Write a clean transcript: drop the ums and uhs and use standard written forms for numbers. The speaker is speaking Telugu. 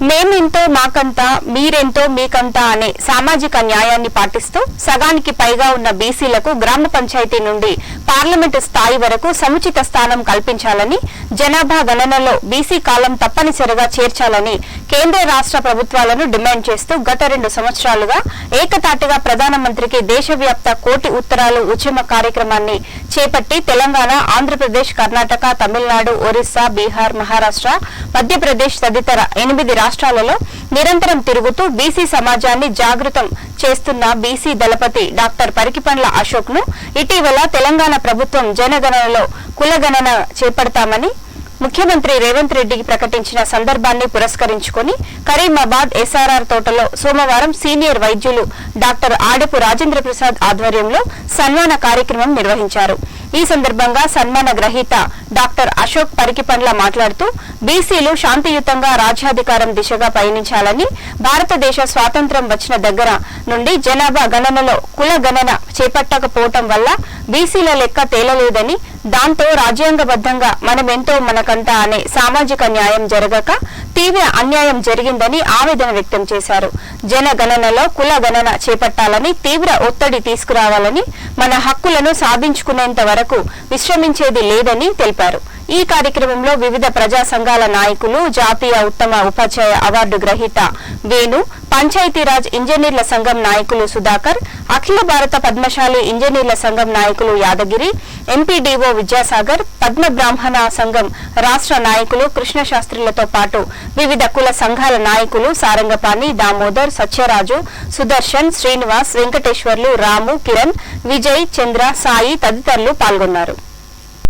మేమెంతో మాకంతా మీరెంతో మీకంతా అనే సామాజిక న్యాయాన్ని పాటిస్తూ సగానికి పైగా ఉన్న బీసీలకు గ్రామ పంచాయతీ నుండి పార్లమెంటు స్థాయి వరకు సముచిత స్థానం కల్పించాలని, జనాభా గణనలో బీసీ కాలం తప్పనిసరిగా చేర్చాలని కేంద్ర రాష్ట్ర ప్రభుత్వాలను డిమాండ్ చేస్తూ గత 2 సంవత్సరాలుగా ఏకతాటిగా ప్రధానమంత్రికి దేశవ్యాప్త కోటి ఉత్తరాలు ఉద్యమ కార్యక్రమాన్ని చేపట్టి తెలంగాణ, ఆంధ్రప్రదేశ్, కర్ణాటక, తమిళనాడు, ఒరిస్సా, బీహార్, మహారాష్ట్ర, మధ్యప్రదేశ్ తదితర 8 రాష్ట్రాలలో నిరంతరం తిరుగుతూ బీసీ సమాజాన్ని జాగృతం చేస్తున్న బీసీ దళపతి డాక్టర్ పరికిపండ్ల అశోక్ ను ఇటీవల తెలంగాణ ప్రభుత్వం జనగణనలో కులగణన చేపడతామని ముఖ్యమంత్రి రేవంత్ రెడ్డి ప్రకటించిన సందర్భాన్ని పురస్కరించుకుని కరీమాబాద్ ఎస్ఆర్ఆర్ తోటలో సోమవారం సీనియర్ వైద్యులు డాక్టర్ ఆడపు రాజేంద్ర ప్రసాద్ ఆధ్వర్యంలో సన్మాన కార్యక్రమం నిర్వహించారు. ఈ సందర్భంగా సన్మాన గ్రహీత డాక్టర్ అశోక్ పరికిపండ్ల మాట్లాడుతూ బీసీలు శాంతియుతంగా రాజ్యాధికారం దిశగా పయనించాలని, భారతదేశ స్వాతంత్ర్యం వచ్చిన దగ్గర నుండి జనాభా గణనలో కుల గణన చేపట్టకపోవటం వల్ల బీసీల లెక్క తేలలేదని, దాంతో రాజ్యాంగబద్ధంగా మనమెంతో మనకంతా అనే సామాజిక న్యాయం జరగక తీవ్ర అన్యాయం జరిగిందని ఆవేదన వ్యక్తం చేశారు. జనగణనలో కుల గణన చేపట్టాలని, తీవ్ర ఒత్తిడి తీసుకురావాలని, మన హక్కులను సాధించుకునేంత వరకు విశ్రమించేది లేదని తెలిపారు. ఈ కార్యక్రమంలో వివిధ ప్రజా సంఘాల నాయకులు, జాతీయ ఉత్తమ ఉపాధ్యాయ అవార్డు గ్రహీత వేణు, పంచాయతీరాజ్ ఇంజనీర్ల సంఘం నాయకులు సుధాకర్, అఖిల భారత పద్మశాలి ఇంజనీర్ల సంఘం నాయకులు యాదగిరి, ఎంపీడీఓ విద్యాసాగర్, పద్మ బ్రాహ్మణ సంఘం రాష్ట్ర నాయకులు కృష్ణశాస్త్రిలతో పాటు వివిధ కుల సంఘాల నాయకులు సారంగపాణి, దామోదర్, సత్యరాజు, సుదర్శన్, శ్రీనివాస్, వెంకటేశ్వర్లు, రాము, కిరణ్, విజయ్, చంద్ర, సాయి తదితరులు పాల్గొన్నారు.